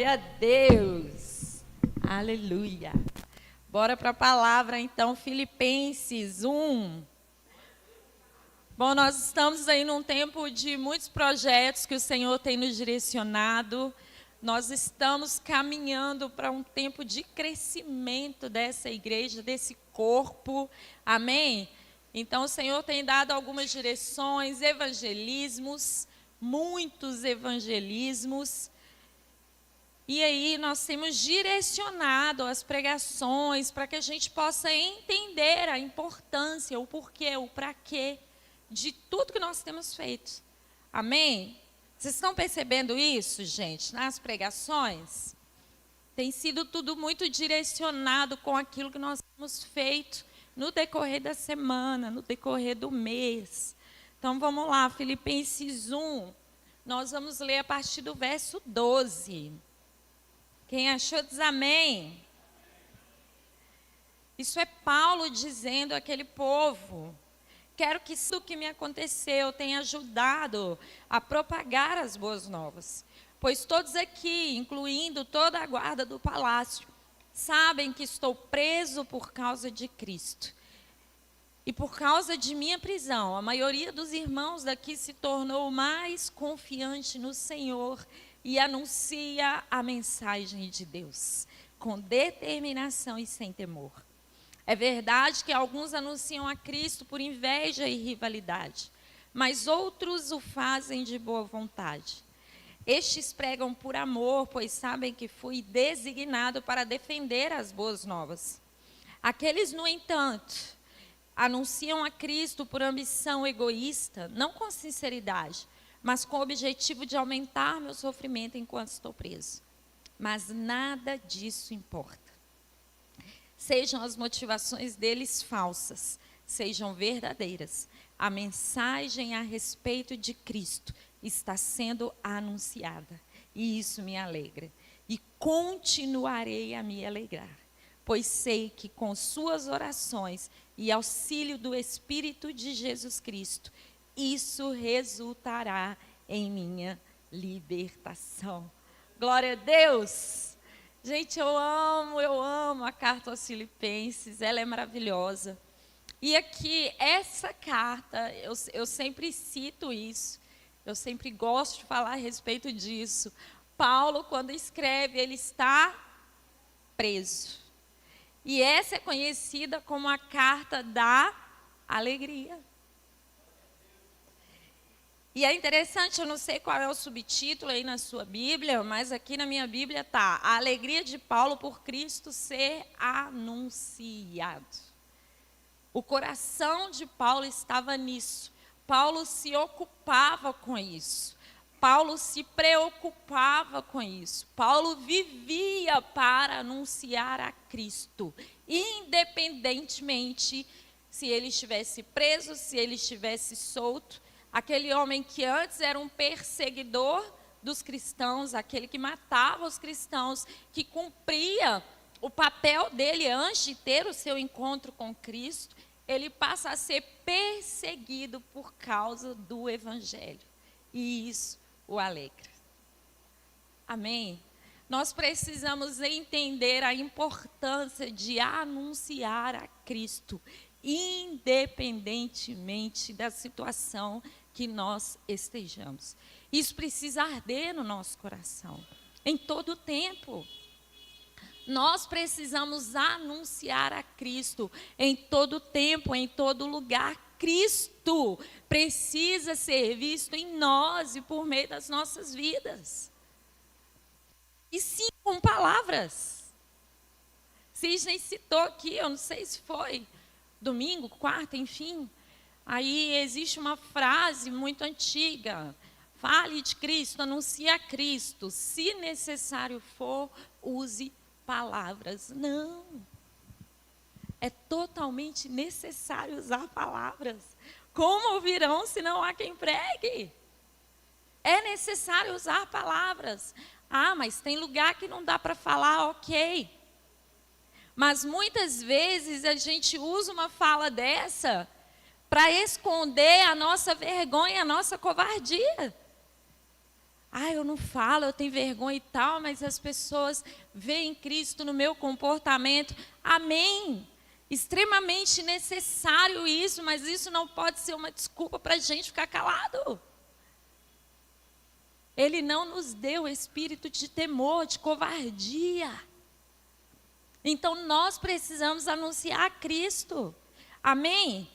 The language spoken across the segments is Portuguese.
Glória a Deus. Aleluia. Bora para a palavra, então, Filipenses 1. Bom, nós estamos aí num tempo de muitos projetos que o Senhor tem nos direcionado. Nós estamos caminhando para um tempo de crescimento dessa igreja, desse corpo. Amém? Então, o Senhor tem dado algumas direções, evangelismos, muitos evangelismos. E aí nós temos direcionado as pregações para que a gente possa entender a importância, o porquê, o para quê de tudo que nós temos feito. Amém? Vocês estão percebendo isso, gente, nas pregações? Tem sido tudo muito direcionado com aquilo que nós temos feito no decorrer da semana, no decorrer do mês. Então vamos lá, Filipenses 1, nós vamos ler a partir do verso 12. Quem achou diz amém. Isso é Paulo dizendo àquele povo: quero que isso que me aconteceu tenha ajudado a propagar as boas novas. Pois todos aqui, incluindo toda a guarda do palácio, sabem que estou preso por causa de Cristo. E por causa de minha prisão, a maioria dos irmãos daqui se tornou mais confiante no Senhor e anuncia a mensagem de Deus, com determinação e sem temor. É verdade que alguns anunciam a Cristo por inveja e rivalidade, mas outros o fazem de boa vontade. Estes pregam por amor, pois sabem que fui designado para defender as boas novas. Aqueles, no entanto, anunciam a Cristo por ambição egoísta, não com sinceridade, mas com o objetivo de aumentar meu sofrimento enquanto estou preso. Mas nada disso importa. Sejam as motivações deles falsas, sejam verdadeiras. A mensagem a respeito de Cristo está sendo anunciada, e isso me alegra. E continuarei a me alegrar, pois sei que com suas orações e auxílio do Espírito de Jesus Cristo, isso resultará em minha libertação. Glória a Deus! Gente, eu amo a carta aos Filipenses, ela é maravilhosa. E aqui, essa carta, eu sempre cito isso, eu sempre gosto de falar a respeito disso. Paulo, quando escreve, ele está preso. E essa é conhecida como a carta da alegria. E é interessante, eu não sei qual é o subtítulo aí na sua Bíblia, mas aqui na minha Bíblia está: a alegria de Paulo por Cristo ser anunciado. O coração de Paulo estava nisso. Paulo se ocupava com isso. Paulo se preocupava com isso. Paulo vivia para anunciar a Cristo, independentemente se ele estivesse preso, se ele estivesse solto. Aquele homem que antes era um perseguidor dos cristãos, aquele que matava os cristãos, que cumpria o papel dele antes de ter o seu encontro com Cristo, ele passa a ser perseguido por causa do Evangelho. E isso o alegra. Amém? Nós precisamos entender a importância de anunciar a Cristo, independentemente da situação que nós estejamos. Isso precisa arder no nosso coração, em todo o tempo. Nós precisamos anunciar a Cristo em todo o tempo, em todo lugar. Cristo precisa ser visto em nós e por meio das nossas vidas. E sim, com palavras. Cisne citou aqui, eu não sei se foi domingo, quarta, enfim. Aí existe uma frase muito antiga: fale de Cristo, anuncie a Cristo, se necessário for, use palavras. Não, é totalmente necessário usar palavras. Como ouvirão se não há quem pregue? É necessário usar palavras. Ah, mas tem lugar que não dá para falar, ok. Mas muitas vezes a gente usa uma fala dessa para esconder a nossa vergonha, a nossa covardia. Ah, eu não falo, eu tenho vergonha e tal, mas as pessoas veem Cristo no meu comportamento. Amém. Extremamente necessário isso, mas isso não pode ser uma desculpa para a gente ficar calado. Ele não nos deu espírito de temor, de covardia. Então nós precisamos anunciar Cristo. Amém?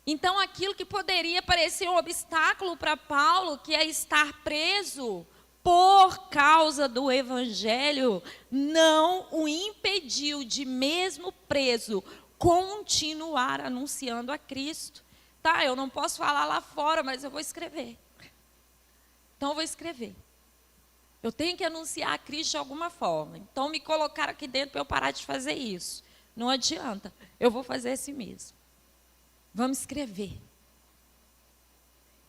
Então aquilo que poderia parecer um obstáculo para Paulo, que é estar preso por causa do evangelho, não o impediu de, mesmo preso, continuar anunciando a Cristo. Tá, eu não posso falar lá fora, mas eu vou escrever. Então eu vou escrever. Eu tenho que anunciar a Cristo de alguma forma. Então me colocaram aqui dentro para eu parar de fazer isso. Não adianta, eu vou fazer assim mesmo. Vamos escrever.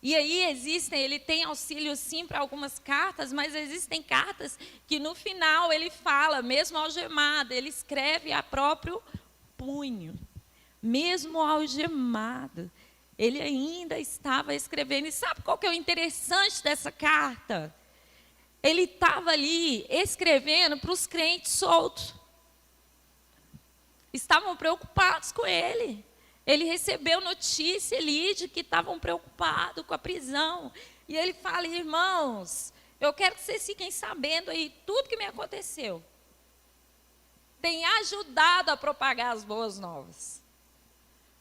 E aí ele tem auxílio sim para algumas cartas, mas existem cartas que no final ele fala, mesmo algemado, ele escreve a próprio punho. Mesmo algemado, ele ainda estava escrevendo. E sabe qual que é o interessante dessa carta? Ele estava ali escrevendo para os crentes soltos. Estavam preocupados com ele. Ele recebeu notícia ali de que estavam preocupados com a prisão. E ele fala, irmãos, eu quero que vocês fiquem sabendo aí tudo que me aconteceu. Tem ajudado a propagar as boas novas.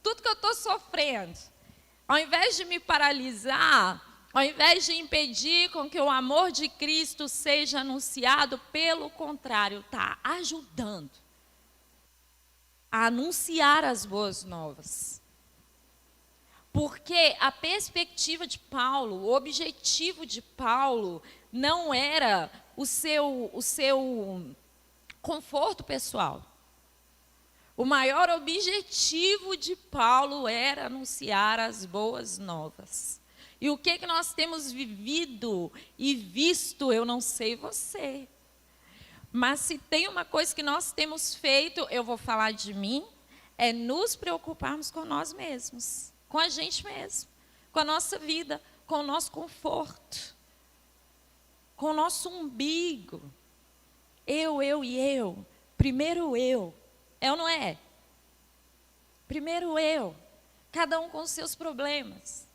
Tudo que eu estou sofrendo, ao invés de me paralisar, ao invés de impedir com que o amor de Cristo seja anunciado, pelo contrário, está ajudando a anunciar as boas novas. Porque a perspectiva de Paulo, o objetivo de Paulo, não era o seu conforto pessoal. O maior objetivo de Paulo era anunciar as boas novas. E o que nós temos vivido e visto, eu não sei você. Mas se tem uma coisa que nós temos feito, eu vou falar de mim, é nos preocuparmos com nós mesmos, com a gente mesmo, com a nossa vida, com o nosso conforto, com o nosso umbigo. Eu e eu. Primeiro eu. É ou não é? Primeiro eu. Cada um com os seus problemas.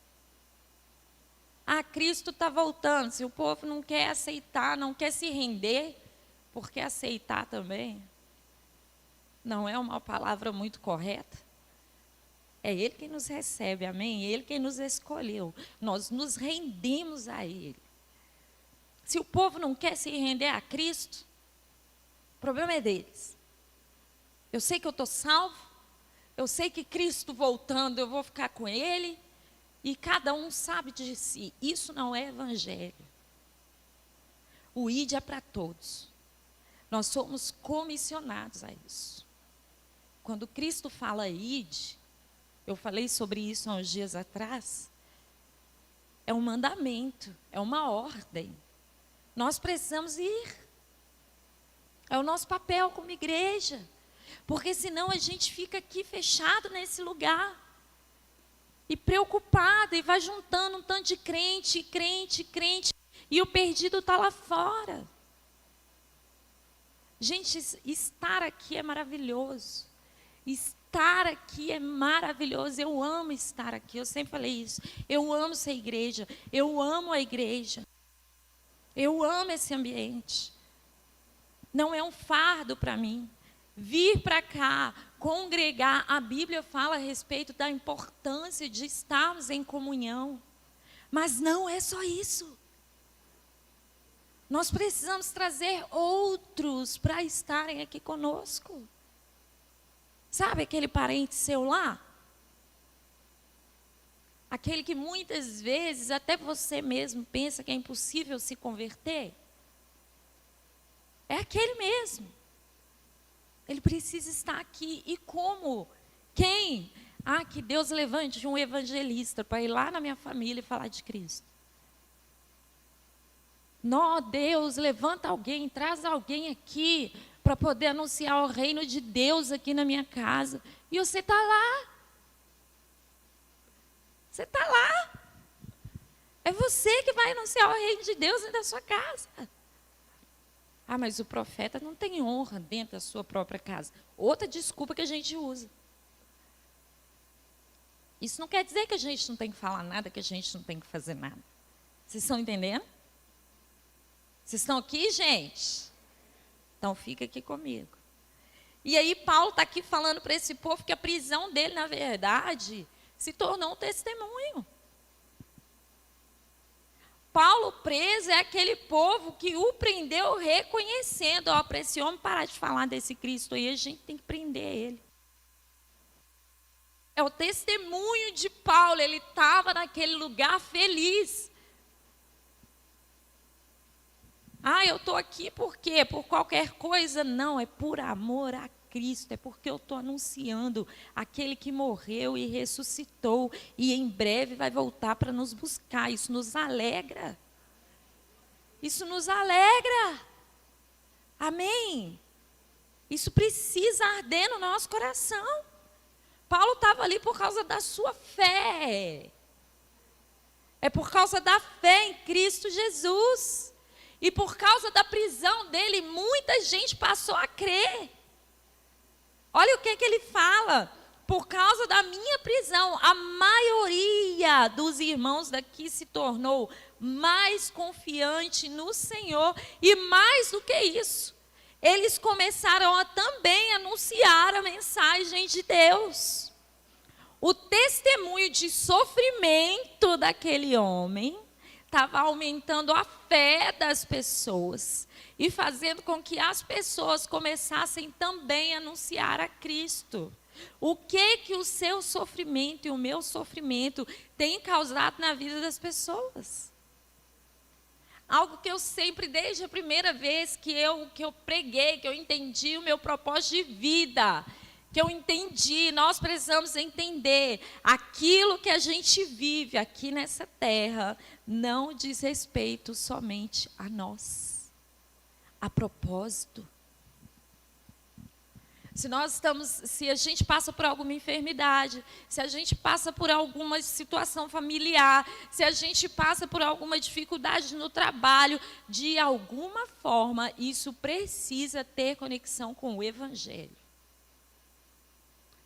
Ah, Cristo está voltando. Se o povo não quer aceitar, não quer se render, porque aceitar também não é uma palavra muito correta. É Ele quem nos recebe, amém? É Ele quem nos escolheu. Nós nos rendemos a Ele. Se o povo não quer se render a Cristo, o problema é deles. Eu sei que eu estou salvo, eu sei que Cristo voltando, eu vou ficar com Ele, e cada um sabe de si. Isso não é evangelho. O ID é para todos. Nós somos comissionados a isso. Quando Cristo fala ide, eu falei sobre isso há uns dias atrás, é um mandamento, é uma ordem. Nós precisamos ir. É o nosso papel como igreja. Porque senão a gente fica aqui fechado nesse lugar. E preocupado, e vai juntando um tanto de crente, e o perdido está lá fora. Gente, estar aqui é maravilhoso. Estar aqui é maravilhoso. Eu amo estar aqui. Eu sempre falei isso. Eu amo ser igreja. Eu amo a igreja. Eu amo esse ambiente. Não é um fardo para mim. Vir para cá, congregar. A Bíblia fala a respeito da importância de estarmos em comunhão. Mas não é só isso. Nós precisamos trazer outros para estarem aqui conosco. Sabe aquele parente seu lá? Aquele que muitas vezes até você mesmo pensa que é impossível se converter? É aquele mesmo. Ele precisa estar aqui. E como? Quem? Ah, que Deus levante um evangelista para ir lá na minha família e falar de Cristo. Nó, Deus, levanta alguém, traz alguém aqui para poder anunciar o reino de Deus aqui na minha casa. E você está lá. Você está lá. É você que vai anunciar o reino de Deus dentro da sua casa. Ah, mas o profeta não tem honra dentro da sua própria casa. Outra desculpa que a gente usa. Isso não quer dizer que a gente não tem que falar nada, que a gente não tem que fazer nada. Vocês estão entendendo? Vocês estão aqui, gente? Então fica aqui comigo. E aí Paulo está aqui falando para esse povo que a prisão dele, na verdade, se tornou um testemunho. Paulo preso é aquele povo que o prendeu reconhecendo, ó, para esse homem parar de falar desse Cristo aí, a gente tem que prender ele. É o testemunho de Paulo, ele estava naquele lugar feliz. Ah, eu estou aqui por quê? Por qualquer coisa? Não, é por amor a Cristo, é porque eu estou anunciando aquele que morreu e ressuscitou e em breve vai voltar para nos buscar. Isso nos alegra. Isso nos alegra. Amém? Isso precisa arder no nosso coração. Paulo estava ali por causa da sua fé. É por causa da fé em Cristo Jesus. E por causa da prisão dele, muita gente passou a crer. Olha o que ele fala. Por causa da minha prisão, a maioria dos irmãos daqui se tornou mais confiante no Senhor. E mais do que isso, eles começaram a também anunciar a mensagem de Deus. O testemunho de sofrimento daquele homem estava aumentando a fé das pessoas e fazendo com que as pessoas começassem também a anunciar a Cristo. O que o seu sofrimento e o meu sofrimento têm causado na vida das pessoas? Algo que eu sempre, desde a primeira vez que eu preguei, que eu entendi o meu propósito de vida, que eu entendi, nós precisamos entender, aquilo que a gente vive aqui nessa terra não diz respeito somente a nós, a propósito. Se a gente passa por alguma enfermidade, se a gente passa por alguma situação familiar, se a gente passa por alguma dificuldade no trabalho, de alguma forma, isso precisa ter conexão com o Evangelho.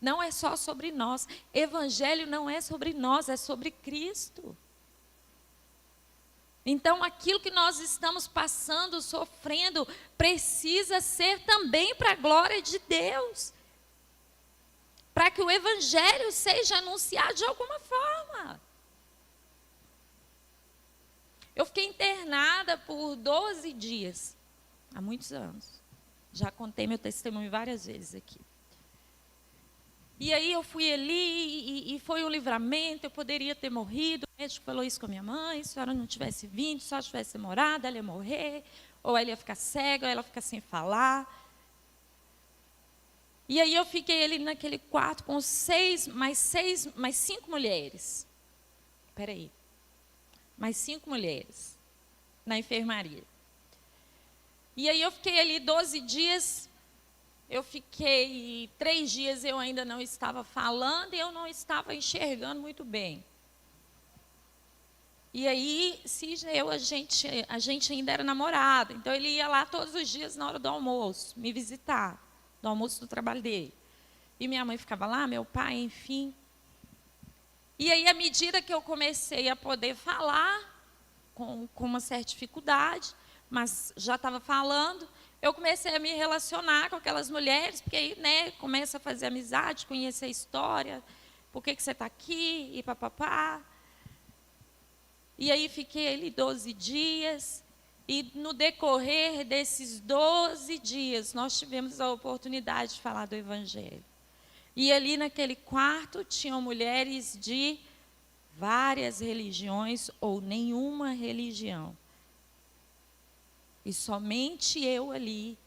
Não é só sobre nós. Evangelho não é sobre nós, é sobre Cristo. Então, aquilo que nós estamos passando, sofrendo, precisa ser também para a glória de Deus. Para que o Evangelho seja anunciado de alguma forma. Eu fiquei internada por 12 dias, há muitos anos. Já contei meu testemunho várias vezes aqui. E aí eu fui ali e foi um livramento, eu poderia ter morrido. O médico falou isso com a minha mãe, se a senhora não tivesse vindo, se a senhora tivesse demorado, ela ia morrer, ou ela ia ficar cega, ou ela ia ficar sem falar. E aí eu fiquei ali naquele quarto com mais 5 mulheres. Espera aí. Mais 5 mulheres na enfermaria. E aí eu fiquei ali 12 dias. Eu fiquei 3 dias, eu ainda não estava falando e eu não estava enxergando muito bem. E aí, a gente ainda era namorado, então ele ia lá todos os dias na hora do almoço, me visitar, do almoço do trabalho dele. E minha mãe ficava lá, meu pai, enfim. E aí, à medida que eu comecei a poder falar, com uma certa dificuldade, mas já estava falando, eu comecei a me relacionar com aquelas mulheres, porque aí, né, começa a fazer amizade, conhecer a história, por que você está aqui, e papapá. E aí fiquei ali 12 dias, e no decorrer desses 12 dias, nós tivemos a oportunidade de falar do Evangelho. E ali naquele quarto tinham mulheres de várias religiões ou nenhuma religião. E somente eu ali,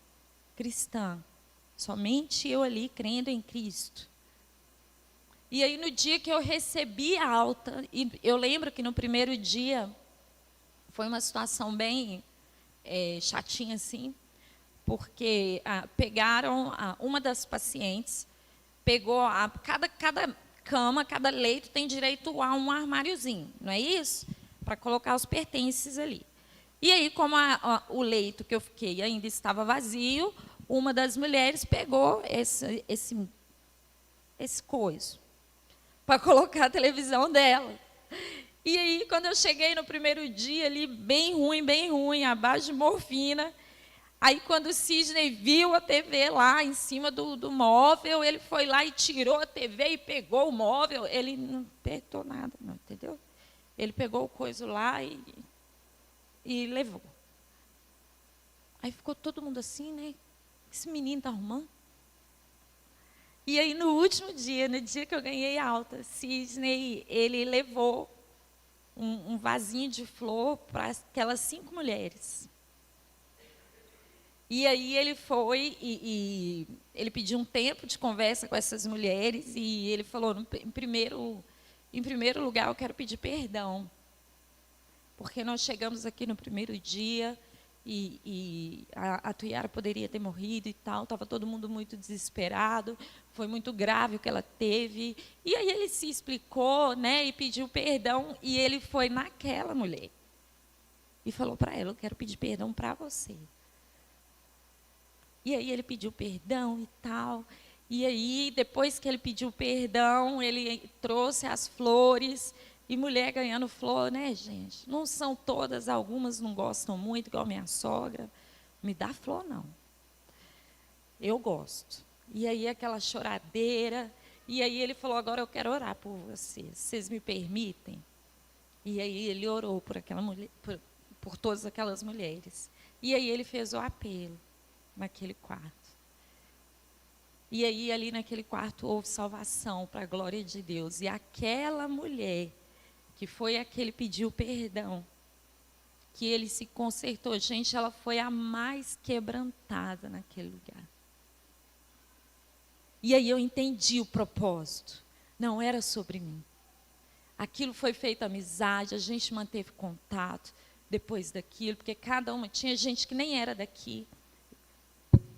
cristã, somente eu ali crendo em Cristo. E aí no dia que eu recebi a alta, e eu lembro que no primeiro dia foi uma situação bem chatinha assim, porque pegaram uma das pacientes, pegou cada cama, cada leito tem direito a um armáriozinho, não é isso? para colocar os pertences ali. E aí, como o leito que eu fiquei ainda estava vazio, uma das mulheres pegou esse coiso para colocar a televisão dela. E aí, quando eu cheguei no primeiro dia ali, bem ruim, abaixo de morfina, aí quando o Sidney viu a TV lá em cima do móvel, ele foi lá e tirou a TV e pegou o móvel. Ele não apertou nada, não, entendeu? Ele pegou o coiso lá e levou. Aí ficou todo mundo assim, né? Esse menino está arrumando? E aí, no último dia, no dia que eu ganhei alta, Sidney, ele levou um vasinho de flor para aquelas 5 mulheres. E aí ele foi e ele pediu um tempo de conversa com essas mulheres e ele falou, em primeiro lugar, eu quero pedir perdão, porque nós chegamos aqui no primeiro dia e a Tuiara poderia ter morrido e tal, estava todo mundo muito desesperado, foi muito grave o que ela teve. E aí ele se explicou, né, e pediu perdão, e ele foi naquela mulher e falou para ela, eu quero pedir perdão para você. E aí ele pediu perdão e tal, e aí depois que ele pediu perdão, ele trouxe as flores. E mulher ganhando flor, né, gente? Não são todas, algumas não gostam muito, igual minha sogra. Me dá flor, não. Eu gosto. E aí aquela choradeira. E aí ele falou, agora eu quero orar por vocês. Vocês me permitem? E aí ele orou por aquela mulher, por todas aquelas mulheres. E aí ele fez o apelo naquele quarto. E aí ali naquele quarto houve salvação para a glória de Deus. E aquela mulher que foi a que ele pediu perdão, que ele se consertou. Gente, ela foi a mais quebrantada naquele lugar. E aí eu entendi o propósito. Não era sobre mim. Aquilo foi feito amizade, a gente manteve contato depois daquilo, porque cada uma, tinha gente que nem era daqui.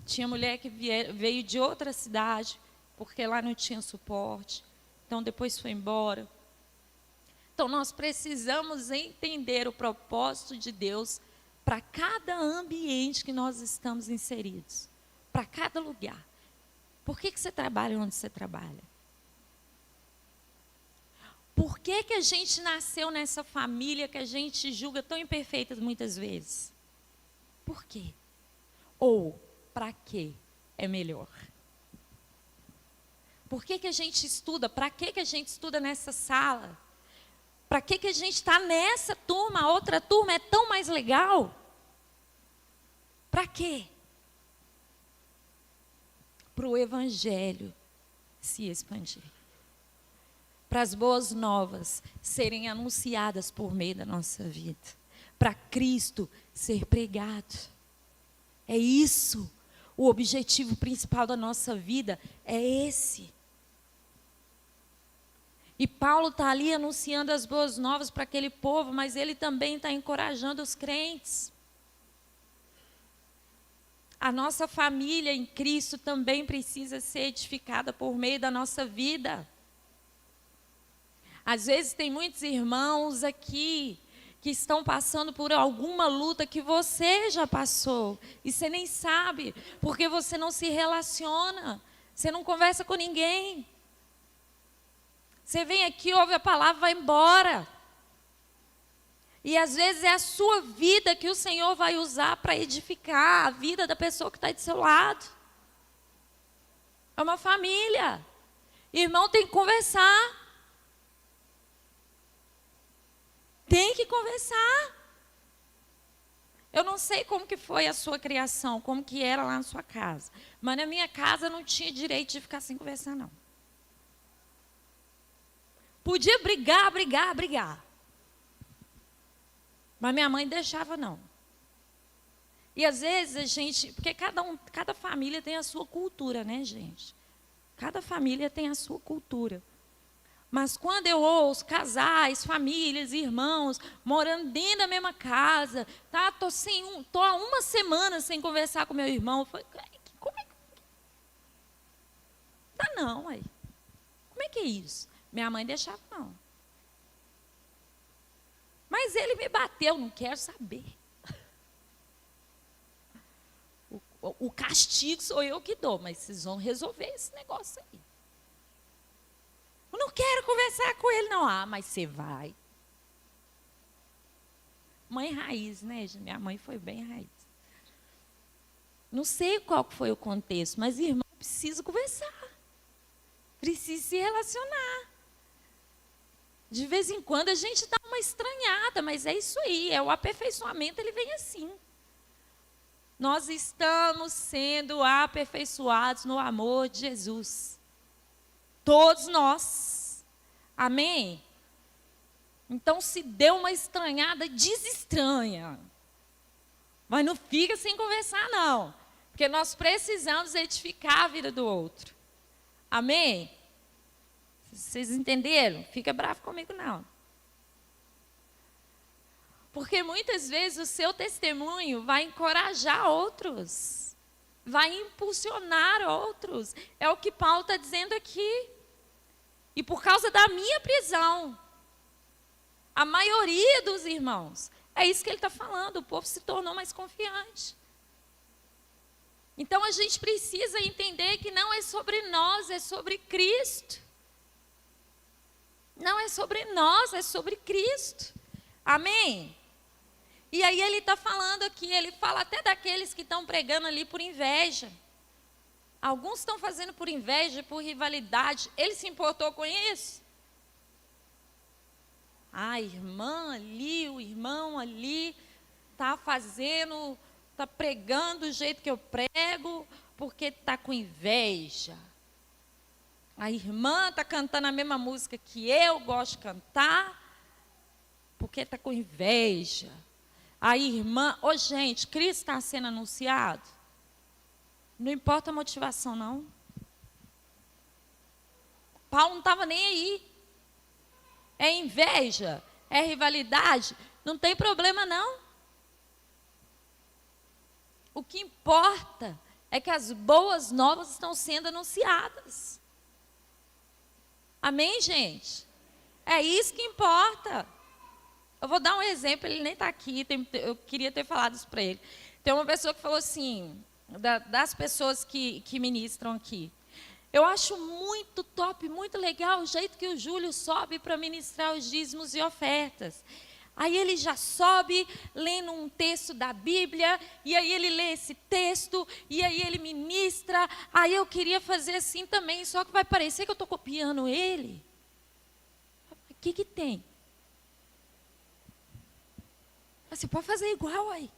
Tinha mulher que veio de outra cidade, porque lá não tinha suporte. Então depois foi embora. Então, nós precisamos entender o propósito de Deus para cada ambiente que nós estamos inseridos, para cada lugar. Por que você trabalha onde você trabalha? Por que a gente nasceu nessa família que a gente julga tão imperfeita muitas vezes? Por quê? Ou, para quê é melhor? Por que a gente estuda? Para que a gente estuda nessa sala? Para que a gente está nessa turma? A outra turma é tão mais legal? Para quê? Para o Evangelho se expandir. Para as boas novas serem anunciadas por meio da nossa vida. Para Cristo ser pregado. É isso. O objetivo principal da nossa vida é esse. E Paulo está ali anunciando as boas novas para aquele povo, mas ele também está encorajando os crentes. A nossa família em Cristo também precisa ser edificada por meio da nossa vida. Às vezes tem muitos irmãos aqui que estão passando por alguma luta que você já passou. E você nem sabe, porque você não se relaciona, você não conversa com ninguém. Você vem aqui, ouve a palavra, vai embora. E às vezes é a sua vida que o Senhor vai usar para edificar a vida da pessoa que está do seu lado. É uma família. Irmão tem que conversar. Tem que conversar. Eu não sei como que foi a sua criação, como que era lá na sua casa. Mas na minha casa não tinha direito de ficar sem conversar, não. Podia brigar. Mas minha mãe deixava, não. E às vezes a gente... Porque cada família tem a sua cultura, né, gente? Cada família tem a sua cultura. Mas quando eu ouço casais, famílias, irmãos, morando dentro da mesma casa, tá? Tô há uma semana sem conversar com meu irmão. Eu falei, como é que... Tá não, aí. Como é que é isso? Minha mãe deixava, não. Mas ele me bateu, não quero saber. O castigo sou eu que dou, mas vocês vão resolver esse negócio aí. Eu não quero conversar com ele, não. Ah, mas você vai. Mãe raiz, né? Minha mãe foi bem raiz. Não sei qual foi o contexto, mas irmão, precisa conversar. Precisa se relacionar. De vez em quando a gente dá uma estranhada, mas é isso aí, é o aperfeiçoamento, ele vem assim. Nós estamos sendo aperfeiçoados no amor de Jesus. Todos nós. Amém? Então, se deu uma estranhada, desestranha. Mas não fica sem conversar, não. Porque nós precisamos edificar a vida do outro. Amém? Vocês entenderam? Fica bravo comigo, não. Porque muitas vezes o seu testemunho vai encorajar outros. Vai impulsionar outros. É o que Paulo está dizendo aqui. E por causa da minha prisão, a maioria dos irmãos, é isso que ele está falando, o povo se tornou mais confiante. Então a gente precisa entender que não é sobre nós, é sobre Cristo. Não é sobre nós, é sobre Cristo. Amém? E aí ele está falando aqui, ele fala até daqueles que estão pregando ali por inveja. Alguns estão fazendo por inveja, por rivalidade. Ele se importou com isso? A irmã ali, o irmão ali, está fazendo, está pregando do jeito que eu prego, porque está com inveja. A irmã está cantando a mesma música que eu gosto de cantar, porque está com inveja. A irmã, gente, Cristo está sendo anunciado. Não importa a motivação, não. Paulo não estava nem aí. É inveja, é rivalidade, não tem problema, não. O que importa é que as boas novas estão sendo anunciadas. Amém, gente? É isso que importa. Eu vou dar um exemplo, ele nem está aqui, eu queria ter falado isso para ele. Tem uma pessoa que falou assim, das pessoas que ministram aqui. Eu acho muito top, muito legal o jeito que o Júlio sobe para ministrar os dízimos e ofertas. Aí ele já sobe lendo um texto da Bíblia, e aí ele lê esse texto, e aí ele ministra. Aí eu queria fazer assim também, só que vai parecer que eu estou copiando ele. O que tem? Você pode fazer igual aí.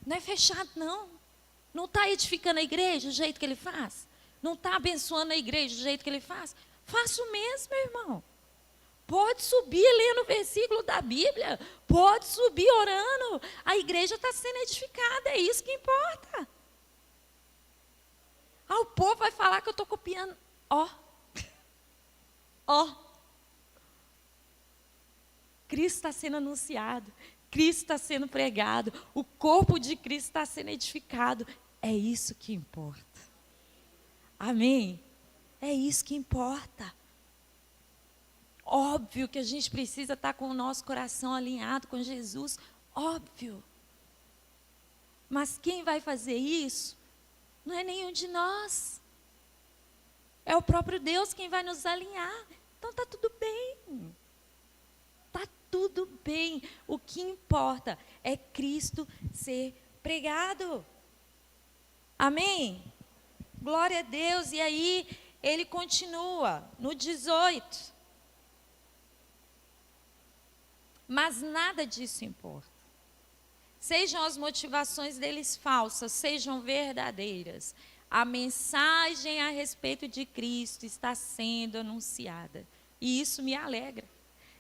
Não é fechado, não. Não está edificando a igreja do jeito que ele faz? Não está abençoando a igreja do jeito que ele faz? Faça o mesmo, meu irmão. Pode subir lendo o versículo da Bíblia. Pode subir orando. A igreja está sendo edificada, é isso que importa. O povo vai falar que eu estou copiando. Ó. Cristo está sendo anunciado. Cristo está sendo pregado. O corpo de Cristo está sendo edificado. É isso que importa. Amém? É isso que importa. Óbvio que a gente precisa estar com o nosso coração alinhado com Jesus. Óbvio. Mas quem vai fazer isso não é nenhum de nós. É o próprio Deus quem vai nos alinhar. Então está tudo bem. Está tudo bem. O que importa é Cristo ser pregado. Amém? Glória a Deus. E aí ele continua no 18. Mas nada disso importa. Sejam as motivações deles falsas, sejam verdadeiras. A mensagem a respeito de Cristo está sendo anunciada. E isso me alegra.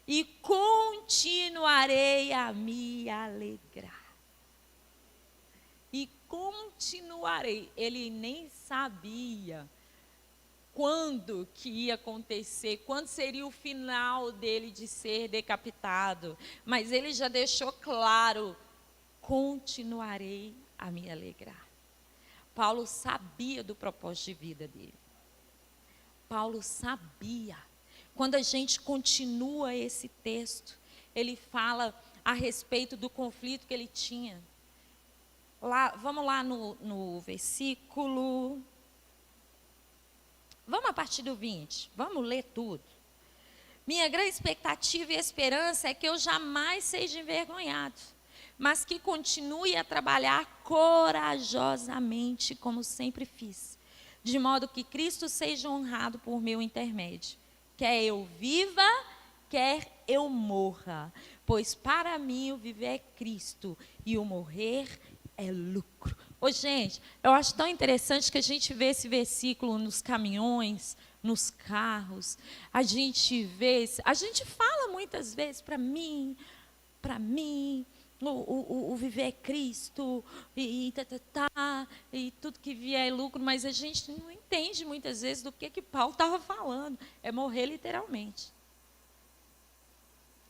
E continuarei a me alegrar. E continuarei. Ele nem sabia quando que ia acontecer, quando seria o final dele de ser decapitado. Mas ele já deixou claro, continuarei a me alegrar. Paulo sabia do propósito de vida dele. Paulo sabia. quando a gente continua esse texto, ele fala a respeito do conflito que ele tinha. Vamos lá no versículo. Vamos a partir do 20. Vamos ler tudo. Minha grande expectativa e esperança é que eu jamais seja envergonhado, mas que continue a trabalhar corajosamente, como sempre fiz, de modo que Cristo seja honrado por meu intermédio. Quer eu viva, quer eu morra, pois para mim o viver é Cristo e o morrer é lucro. Ô, gente, eu acho tão interessante que a gente vê esse versículo nos caminhões, nos carros. A gente fala muitas vezes para mim, o viver é Cristo, e tudo que vier é lucro, mas a gente não entende muitas vezes do que Paulo estava falando. É morrer literalmente.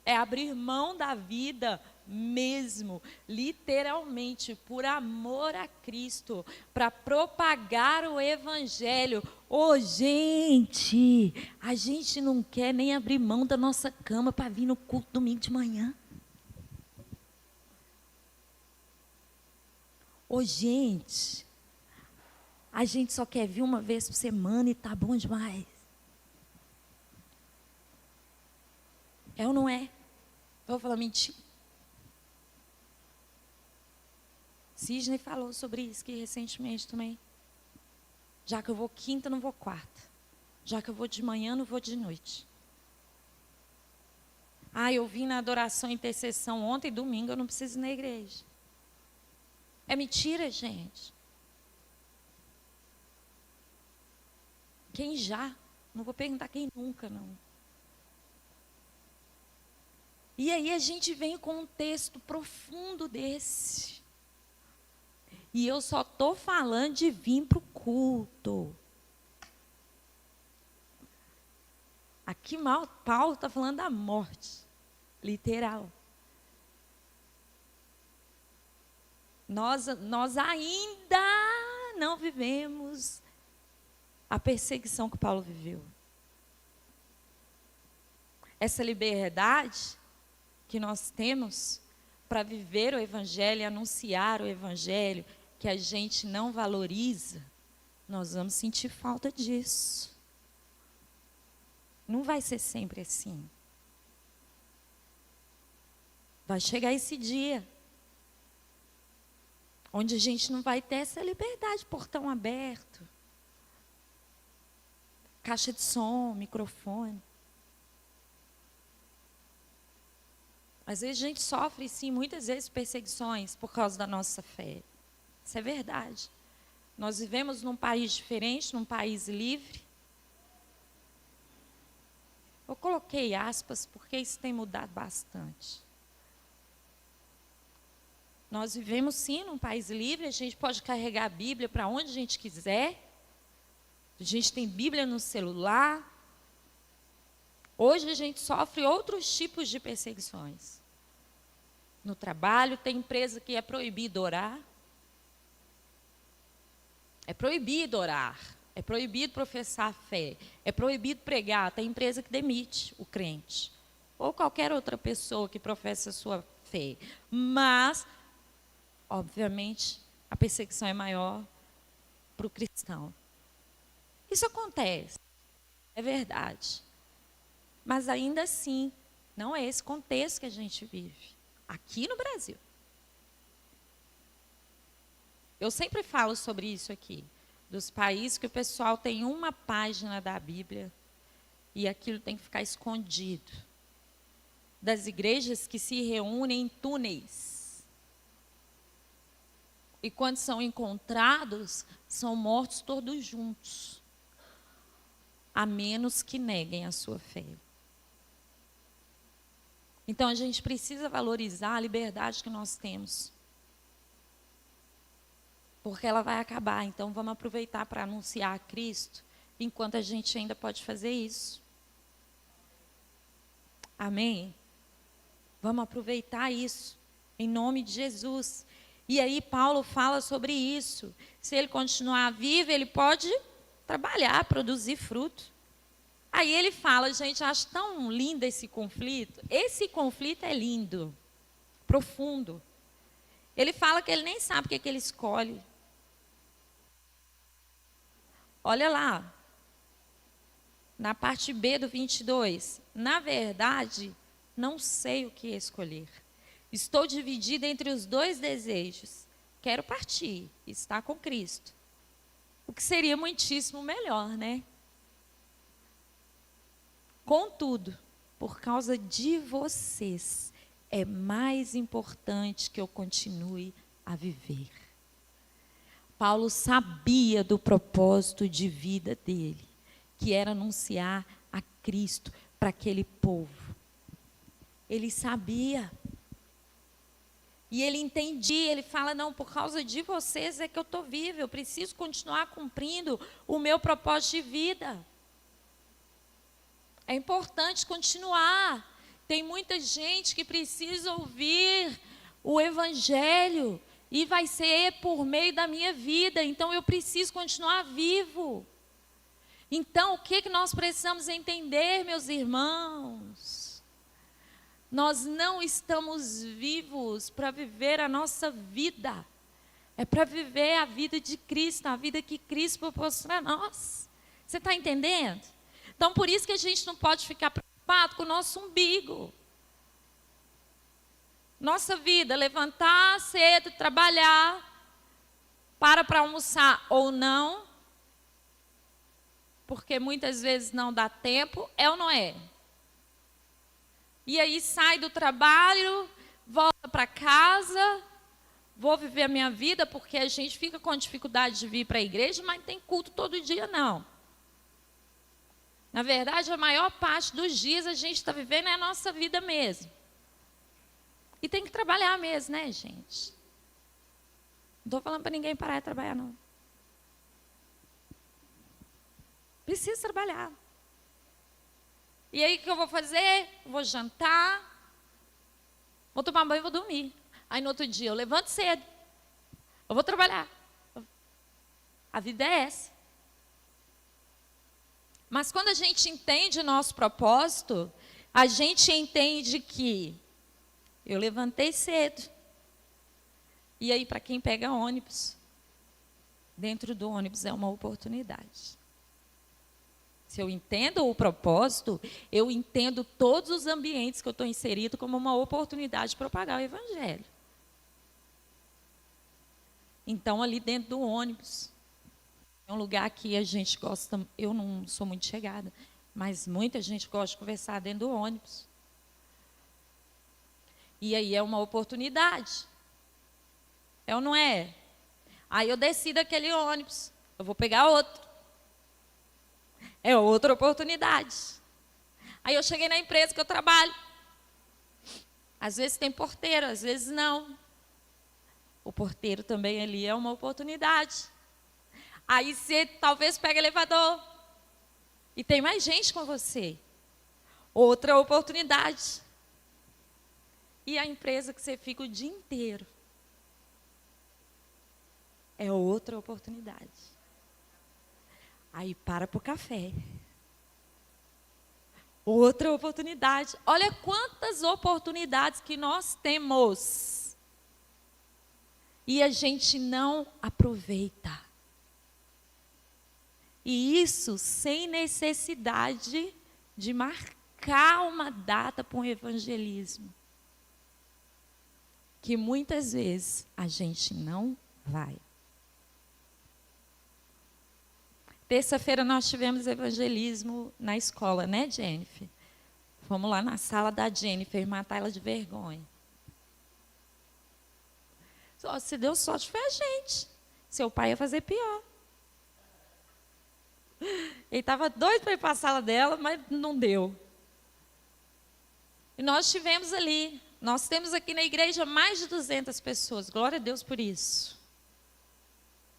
É abrir mão da vida mesmo, literalmente, por amor a Cristo, para propagar o Evangelho. Ô, gente, a gente não quer nem abrir mão da nossa cama para vir no culto domingo de manhã. Ô, gente, a gente só quer vir uma vez por semana e tá bom demais. É ou não é? Eu vou falar mentira. Sidney falou sobre isso aqui recentemente também. Já que eu vou quinta, não vou quarta. Já que eu vou de manhã, não vou de noite. Eu vim na adoração e intercessão ontem, domingo, eu não preciso ir na igreja. É mentira, gente. Quem já? Não vou perguntar quem nunca, não. E aí a gente vem com um texto profundo desse. E eu só estou falando de vir para o culto. Aqui Paulo está falando da morte, literal. Nós ainda não vivemos a perseguição que Paulo viveu. Essa liberdade que nós temos para viver o Evangelho e anunciar o Evangelho, que a gente não valoriza, nós vamos sentir falta disso. Não vai ser sempre assim. Vai chegar esse dia onde a gente não vai ter essa liberdade, portão aberto, caixa de som, microfone. Às vezes a gente sofre, sim, muitas vezes perseguições por causa da nossa fé. Isso é verdade. Nós vivemos num país diferente, num país livre. Eu coloquei aspas porque isso tem mudado bastante. Nós vivemos, sim, num país livre, a gente pode carregar a Bíblia para onde a gente quiser. A gente tem Bíblia no celular. Hoje a gente sofre outros tipos de perseguições. No trabalho, tem empresa que é proibido orar. É proibido orar. É proibido professar fé. É proibido pregar. Tem empresa que demite o crente. Ou qualquer outra pessoa que professa a sua fé. Mas, obviamente, a perseguição é maior para o cristão. Isso acontece. É verdade. Mas ainda assim, não é esse contexto que a gente vive. Aqui no Brasil. Eu sempre falo sobre isso aqui. Dos países que o pessoal tem uma página da Bíblia e aquilo tem que ficar escondido. Das igrejas que se reúnem em túneis. E quando são encontrados, são mortos todos juntos. A menos que neguem a sua fé. Então, a gente precisa valorizar a liberdade que nós temos. Porque ela vai acabar. Então, vamos aproveitar para anunciar a Cristo, enquanto a gente ainda pode fazer isso. Amém? Vamos aproveitar isso, em nome de Jesus. E aí, Paulo fala sobre isso. Se ele continuar vivo, ele pode trabalhar, produzir fruto. Aí ele fala, gente, eu acho tão lindo esse conflito. Esse conflito é lindo, profundo. Ele fala que ele nem sabe o que é que ele escolhe. Olha lá, na parte B do 22. Na verdade, não sei o que escolher. Estou dividida entre os dois desejos. Quero partir, estar com Cristo. O que seria muitíssimo melhor, né? Contudo, por causa de vocês, é mais importante que eu continue a viver. Paulo sabia do propósito de vida dele, que era anunciar a Cristo para aquele povo. Ele sabia. E ele entendia, ele fala, não, por causa de vocês é que eu estou vivo, eu preciso continuar cumprindo o meu propósito de vida. É importante continuar. Tem muita gente que precisa ouvir o Evangelho e vai ser por meio da minha vida, então eu preciso continuar vivo. Então, o que nós precisamos entender, meus irmãos? Nós não estamos vivos para viver a nossa vida. É para viver a vida de Cristo, a vida que Cristo propôs para nós. Você está entendendo? Então, por isso que a gente não pode ficar preocupado com o nosso umbigo. Nossa vida, levantar cedo, trabalhar, para almoçar ou não, porque muitas vezes não dá tempo, é ou não é? E aí sai do trabalho, volta para casa, vou viver a minha vida, porque a gente fica com dificuldade de vir para a igreja, mas tem culto todo dia, não. Na verdade, a maior parte dos dias a gente está vivendo é a nossa vida mesmo. E tem que trabalhar mesmo, né, gente? Não estou falando para ninguém parar de trabalhar, não. Preciso trabalhar. E aí, o que eu vou fazer? Vou jantar, vou tomar banho e vou dormir. Aí, no outro dia, eu levanto cedo. Eu vou trabalhar. A vida é essa. Mas quando a gente entende o nosso propósito, a gente entende que eu levantei cedo. E aí, para quem pega ônibus, dentro do ônibus é uma oportunidade. Se eu entendo o propósito, eu entendo todos os ambientes que eu estou inserido como uma oportunidade de propagar o Evangelho. Então, ali dentro do ônibus, é um lugar que a gente gosta, eu não sou muito chegada, mas muita gente gosta de conversar dentro do ônibus. E aí é uma oportunidade. É ou não é? Aí eu desci daquele ônibus, eu vou pegar outro. É outra oportunidade. Aí eu cheguei na empresa que eu trabalho. Às vezes tem porteiro, às vezes não. O porteiro também ali é uma oportunidade. Aí você talvez pega elevador e tem mais gente com você. Outra oportunidade. E a empresa que você fica o dia inteiro. É outra oportunidade. Aí para o café. Outra oportunidade. Olha quantas oportunidades que nós temos. E a gente não aproveita. E isso sem necessidade de marcar uma data para um evangelismo. Que muitas vezes a gente não vai. Terça-feira nós tivemos evangelismo na escola, né, Jennifer? Fomos lá na sala da Jennifer matar ela de vergonha. Só se deu sorte foi a gente. Seu pai ia fazer pior. Ele estava doido para ir para a sala dela, mas não deu. E nós tivemos ali, nós temos aqui na igreja mais de 200 pessoas. Glória a Deus por isso.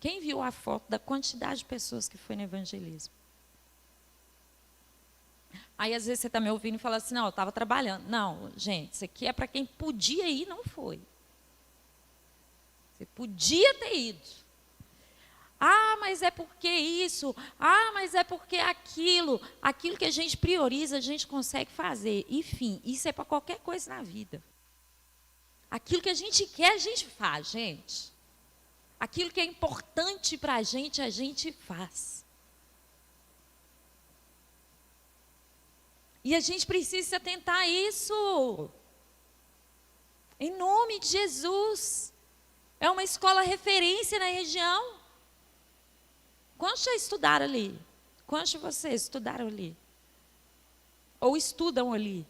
Quem viu a foto da quantidade de pessoas que foi no evangelismo? Aí, às vezes, você está me ouvindo e fala assim, não, eu estava trabalhando. Não, gente, isso aqui é para quem podia ir e não foi. Você podia ter ido. Ah, mas é porque isso. Ah, mas é porque aquilo. Aquilo que a gente prioriza, a gente consegue fazer. Enfim, isso é para qualquer coisa na vida. Aquilo que a gente quer, a gente faz, gente. Aquilo que é importante para a gente faz. E a gente precisa se atentar a isso. Em nome de Jesus. É uma escola referência na região. Quantos já estudaram ali? Quantos de vocês estudaram ali? Ou estudam ali?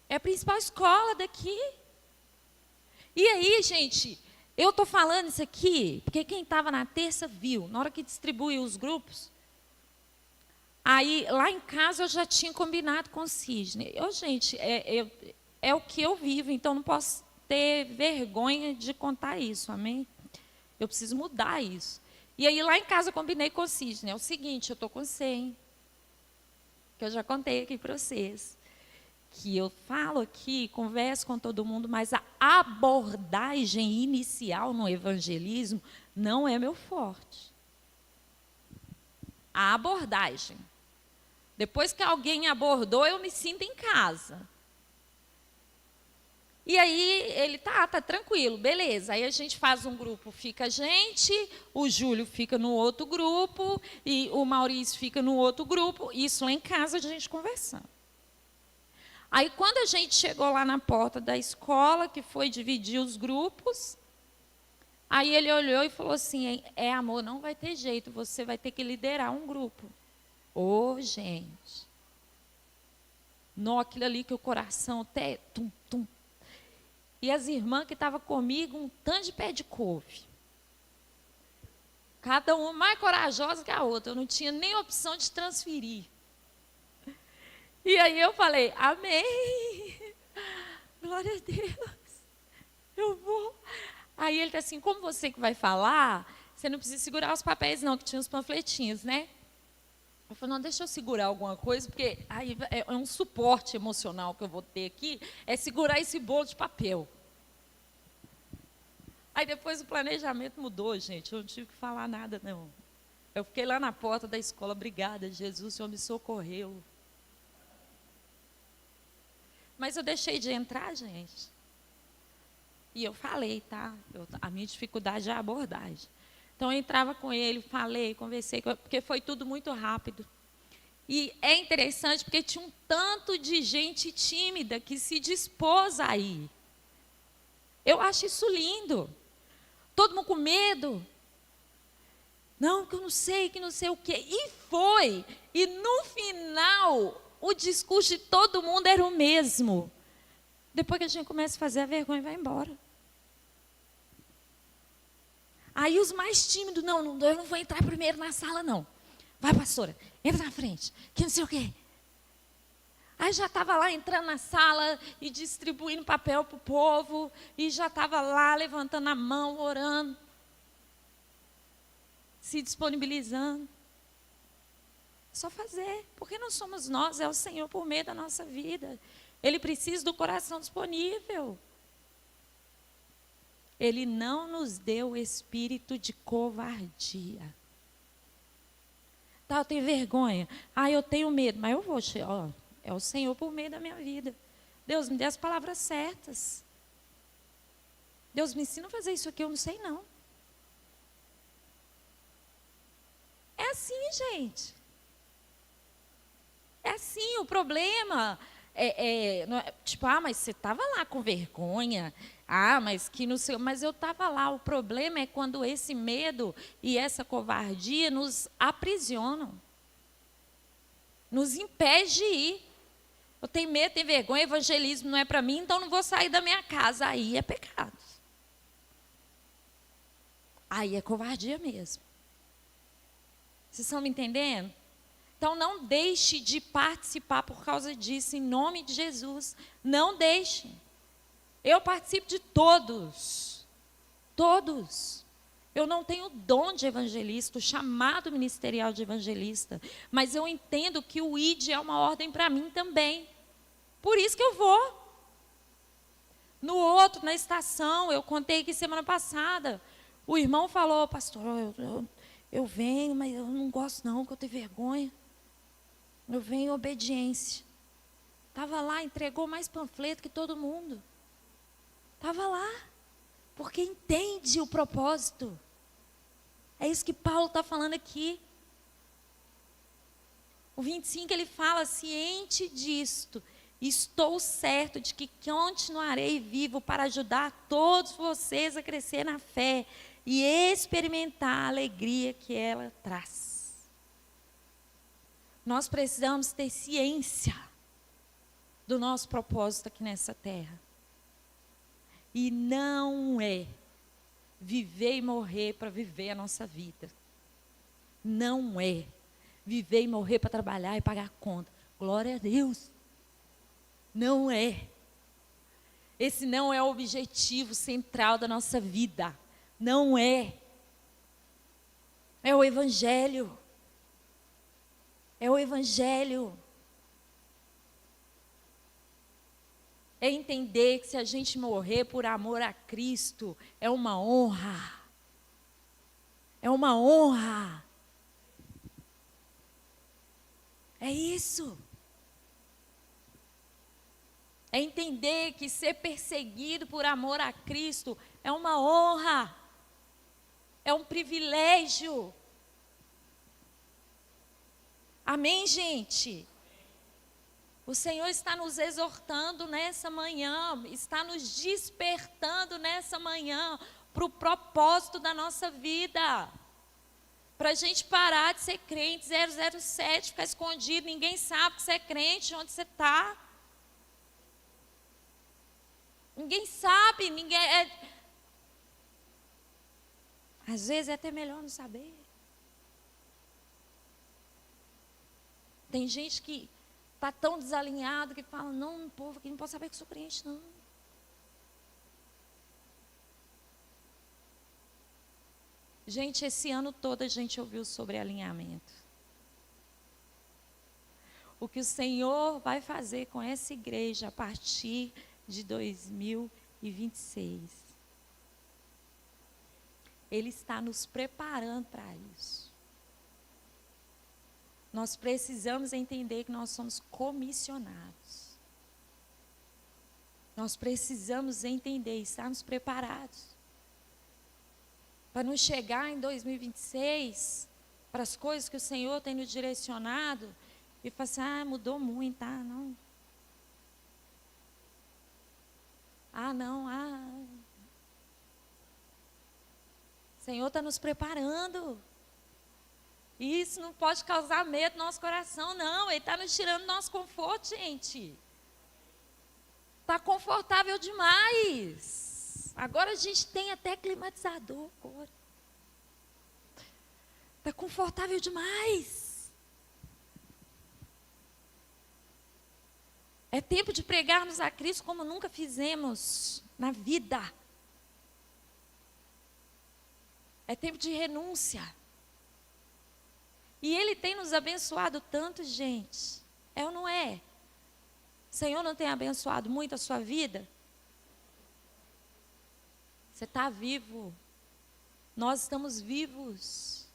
É a principal escola daqui. E aí, gente, eu estou falando isso aqui, porque quem estava na terça viu, na hora que distribuiu os grupos, aí lá em casa eu já tinha combinado com o Sidney. Gente, é o que eu vivo, então não posso ter vergonha de contar isso, amém? Eu preciso mudar isso. E aí lá em casa eu combinei com o Sidney, é o seguinte, eu estou com você, hein? Que eu já contei aqui para vocês. Que eu falo aqui, converso com todo mundo, mas a abordagem inicial no evangelismo não é meu forte. A abordagem. Depois que alguém abordou, eu me sinto em casa. E aí ele tá tranquilo, beleza. Aí a gente faz um grupo, fica a gente, o Júlio fica no outro grupo e o Maurício fica no outro grupo. Isso lá em casa a gente conversando. Aí, quando a gente chegou lá na porta da escola, que foi dividir os grupos, aí ele olhou e falou assim, amor, não vai ter jeito, você vai ter que liderar um grupo. Gente. Não, aquilo ali que o coração até tum, tum. E as irmãs que estavam comigo, um tanto de pé de couve. Cada uma mais corajosa que a outra, eu não tinha nem opção de transferir. E aí eu falei, amém, glória a Deus, eu vou. Aí ele está assim, como você que vai falar, você não precisa segurar os papéis não, que tinha os panfletinhos, né? Eu falei, não, deixa eu segurar alguma coisa, porque aí é um suporte emocional que eu vou ter aqui, é segurar esse bolo de papel. Aí depois o planejamento mudou, gente, eu não tive que falar nada, não. Eu fiquei lá na porta da escola, obrigada, Jesus, o Senhor me socorreu. Mas eu deixei de entrar, gente. E eu falei, tá? A minha dificuldade é a abordagem. Então, eu entrava com ele, falei, conversei, porque foi tudo muito rápido. E é interessante, porque tinha um tanto de gente tímida que se dispôs a ir. Eu acho isso lindo. Todo mundo com medo. Não, que eu não sei, que não sei o quê. E foi. E no final, o discurso de todo mundo era o mesmo. Depois que a gente começa a fazer, a vergonha vai embora. Aí os mais tímidos, não, eu não vou entrar primeiro na sala, não. Vai, pastora, entra na frente, que não sei o quê. Aí já estava lá entrando na sala e distribuindo papel para o povo, e já estava lá levantando a mão, orando, se disponibilizando. Só fazer, porque não somos nós, é o Senhor por meio da nossa vida. Ele precisa do coração disponível. Ele não nos deu espírito de covardia. Tá, eu tenho vergonha. Eu tenho medo, mas eu vou. É o Senhor por meio da minha vida. Deus, me dê as palavras certas. Deus, me ensina a fazer isso aqui, eu não sei não. É assim, gente. É assim, o problema tipo, mas você estava lá com vergonha, mas que não sei, mas eu estava lá. O problema é quando esse medo e essa covardia nos aprisionam, nos impede de ir. Eu tenho medo, tenho vergonha, evangelismo não é para mim, então não vou sair da minha casa. Aí é pecado. Aí é covardia mesmo. Vocês estão me entendendo? Então, não deixe de participar por causa disso, em nome de Jesus. Não deixe. Eu participo de todos. Todos. Eu não tenho o dom de evangelista, o chamado ministerial de evangelista. Mas eu entendo que o ID é uma ordem para mim também. Por isso que eu vou. No outro, na estação, eu contei aqui semana passada. O irmão falou, pastor, eu venho, mas eu não gosto não, porque eu tenho vergonha. Eu venho em obediência. Estava lá, entregou mais panfleto que todo mundo. Estava lá, porque entende o propósito. É isso que Paulo está falando aqui. O 25 ele fala, ciente disto, estou certo de que continuarei vivo para ajudar todos vocês a crescer na fé e experimentar a alegria que ela traz. Nós precisamos ter ciência do nosso propósito aqui nessa terra. E não é viver e morrer para viver a nossa vida. Não é viver e morrer para trabalhar e pagar a conta. Glória a Deus. Não é. Esse não é o objetivo central da nossa vida. Não é. É o Evangelho. É o Evangelho. É entender que se a gente morrer por amor a Cristo, é uma honra. É uma honra. É isso. É entender que ser perseguido por amor a Cristo é uma honra. É um privilégio. Amém, gente? O Senhor está nos exortando nessa manhã, está nos despertando nessa manhã para o propósito da nossa vida. Para a gente parar de ser crente 007, ficar escondido, ninguém sabe que você é crente, onde você está. Ninguém sabe, Às vezes é até melhor não saber. Tem gente que está tão desalinhado que fala, não, o povo aqui não pode saber que eu sou crente, não. Gente, esse ano todo a gente ouviu sobre alinhamento. O que o Senhor vai fazer com essa igreja a partir de 2026. Ele está nos preparando para isso. Nós precisamos entender que nós somos comissionados. Nós precisamos entender e estarmos preparados. Para não chegar em 2026, para as coisas que o Senhor tem nos direcionado, e falar assim, mudou muito, não. O Senhor está nos preparando. E isso não pode causar medo no nosso coração, não. Ele está nos tirando do nosso conforto, gente. Está confortável demais. Agora a gente tem até climatizador. Está confortável demais. É tempo de pregarmos a Cristo como nunca fizemos na vida. É tempo de renúncia. E Ele tem nos abençoado tanto, gente. É ou não é? O Senhor não tem abençoado muito a sua vida? Você está vivo. Nós estamos vivos.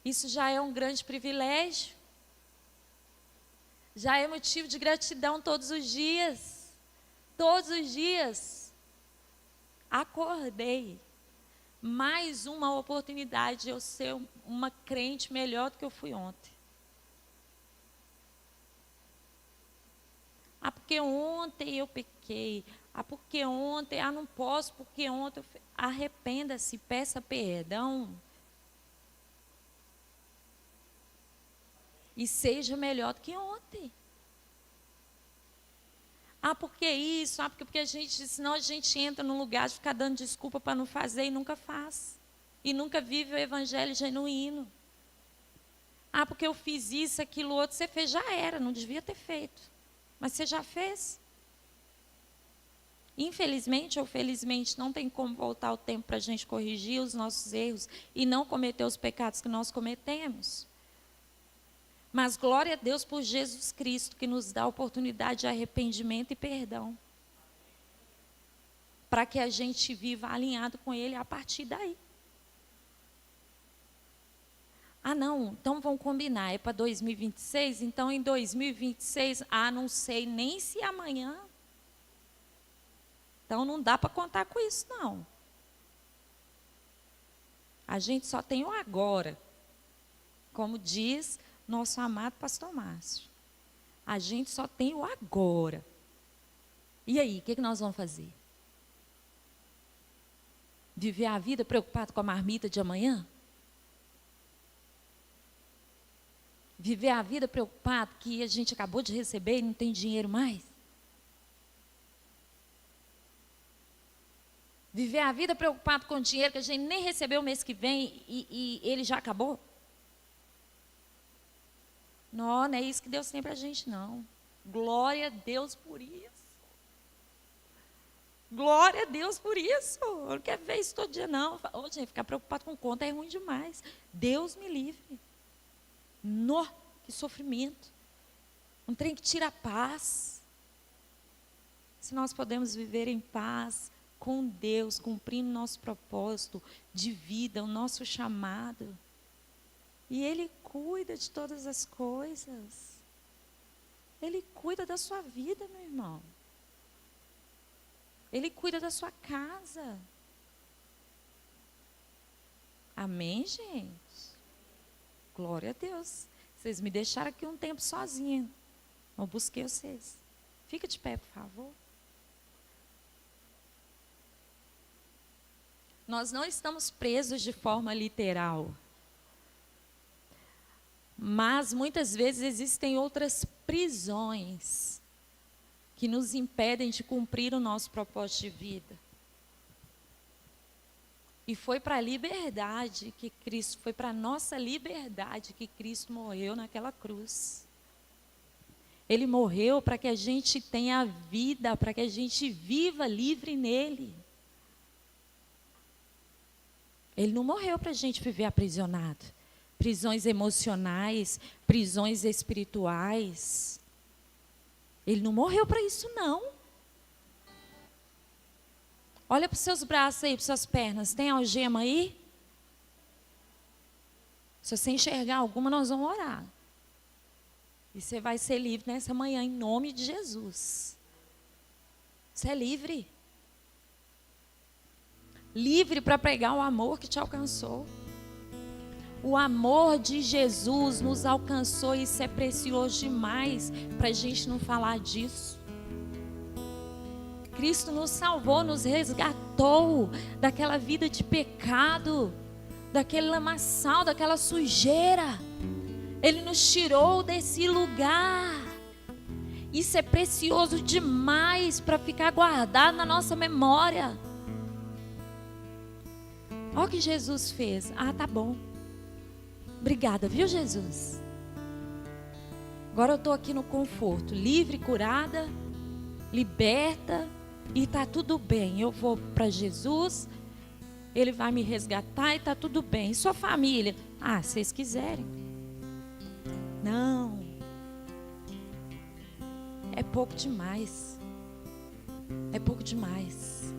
Isso já é um grande privilégio. Já é motivo de gratidão todos os dias. Todos os dias. Acordei. Mais uma oportunidade de eu ser uma crente melhor do que eu fui ontem. Porque ontem eu pequei. Porque ontem, não posso, porque ontem eu... Arrependa-se, peça perdão. E seja melhor do que ontem. Porque isso, porque a gente, senão a gente entra num lugar de ficar dando desculpa para não fazer e nunca faz. E nunca vive o evangelho genuíno. Porque eu fiz isso, aquilo, outro, você fez, já era, não devia ter feito. Mas você já fez. Infelizmente ou felizmente, não tem como voltar o tempo para a gente corrigir os nossos erros e não cometer os pecados que nós cometemos. Mas glória a Deus por Jesus Cristo, que nos dá a oportunidade de arrependimento e perdão. para que a gente viva alinhado com Ele a partir daí. Ah, não, então vamos combinar, é para 2026? Então, em 2026, não sei nem se amanhã. Então, não dá para contar com isso, não. A gente só tem o agora, como diz nosso amado pastor Márcio. A gente só tem o agora. E aí, o que nós vamos fazer? Viver a vida preocupado com a marmita de amanhã? Viver a vida preocupado que a gente acabou de receber e não tem dinheiro mais? Viver a vida preocupado com o dinheiro que a gente nem recebeu o mês que vem e ele já acabou? Não é isso que Deus tem para a gente, não. Glória a Deus por isso. Glória a Deus por isso. Eu não quero ver isso todo dia, não. Gente, ficar preocupado com conta é ruim demais. Deus me livre. Nó, que sofrimento. Um trem que tira a paz. Se nós podemos viver em paz com Deus, cumprindo nosso propósito de vida, o nosso chamado. E Ele cuida de todas as coisas. Ele cuida da sua vida, meu irmão. Ele cuida da sua casa. Amém, gente? Glória a Deus. Vocês me deixaram aqui um tempo sozinha. Eu busquei vocês. Fica de pé, por favor. Nós não estamos presos de forma literal. Mas muitas vezes existem outras prisões que nos impedem de cumprir o nosso propósito de vida. E foi para a liberdade que Cristo, foi para a nossa liberdade que Cristo morreu naquela cruz. Ele morreu para que a gente tenha vida, para que a gente viva livre nele. Ele não morreu para a gente viver aprisionado. Prisões emocionais, prisões espirituais. Ele não morreu para isso, não. Olha para os seus braços aí, para as suas pernas. Tem algema aí? Se você enxergar alguma, nós vamos orar. E você vai ser livre nessa manhã, em nome de Jesus. Você é livre. Livre para pregar o amor que te alcançou. O amor de Jesus nos alcançou e isso é precioso demais para a gente não falar disso. Cristo nos salvou, nos resgatou daquela vida de pecado, daquele lamaçal, daquela sujeira. Ele nos tirou desse lugar. Isso é precioso demais para ficar guardado na nossa memória. Olha o que Jesus fez. Tá bom. Obrigada, viu, Jesus? Agora eu estou aqui no conforto, livre, curada, liberta, e está tudo bem. Eu vou para Jesus, Ele vai me resgatar e está tudo bem. E sua família? Se vocês quiserem. Não. É pouco demais. É pouco demais.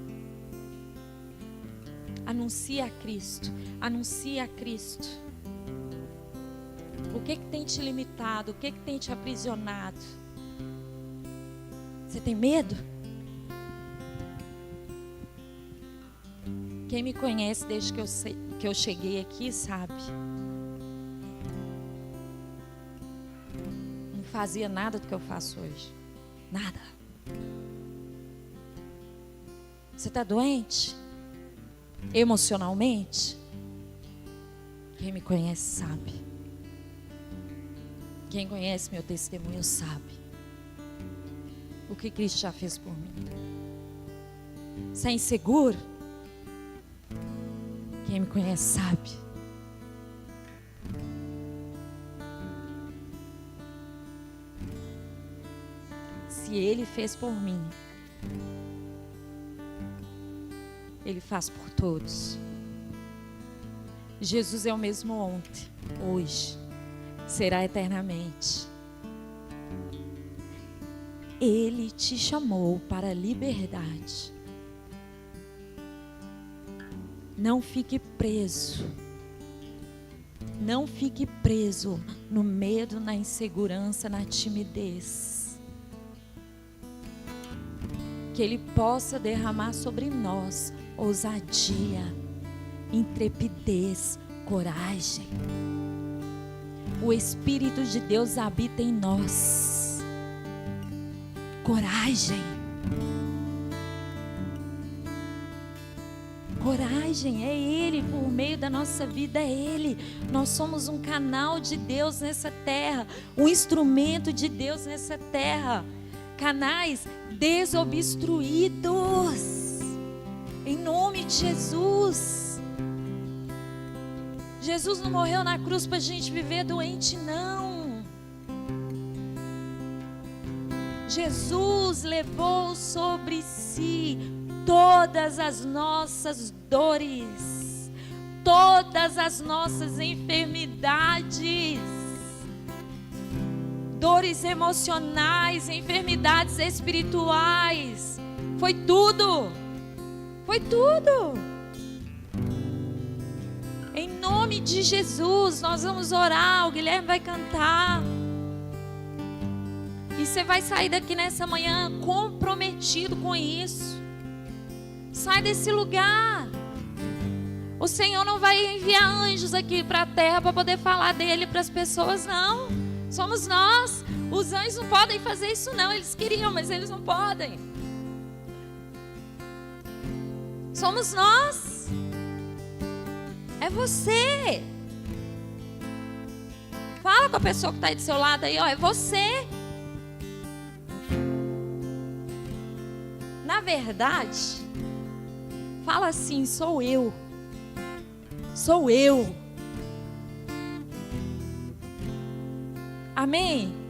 Anuncia a Cristo. Anuncia a Cristo. O que tem te limitado? O que tem te aprisionado? Você tem medo? Quem me conhece desde que eu cheguei aqui sabe. Não fazia nada do que eu faço hoje. Nada. Você está doente? Emocionalmente? Quem me conhece sabe. Quem conhece meu testemunho sabe o que Cristo já fez por mim. Você é inseguro? Quem me conhece sabe. Se Ele fez por mim, Ele faz por todos. Jesus é o mesmo ontem, hoje, será eternamente. Ele te chamou para a liberdade. Não fique preso. Não fique preso no medo, na insegurança, na timidez. Que Ele possa derramar sobre nós ousadia, intrepidez, coragem. O Espírito de Deus habita em nós. Coragem. Coragem, é Ele, por meio da nossa vida é Ele. Nós somos um canal de Deus nessa terra, um instrumento de Deus nessa terra. Canais desobstruídos, em nome de Jesus. Jesus não morreu na cruz para a gente viver doente, não. Jesus levou sobre si todas as nossas dores, todas as nossas enfermidades, dores emocionais, enfermidades espirituais. Foi tudo. Foi tudo. Em nome de Jesus, nós vamos orar. O Guilherme vai cantar. E você vai sair daqui nessa manhã comprometido com isso. Sai desse lugar. O Senhor não vai enviar anjos aqui para a terra para poder falar dele para as pessoas, não. Somos nós. Os anjos não podem fazer isso, não. Eles queriam, mas eles não podem. Somos nós. É você. Fala com a pessoa que está aí do seu lado aí, ó. É você. Na verdade, fala assim: sou eu. Sou eu. Amém?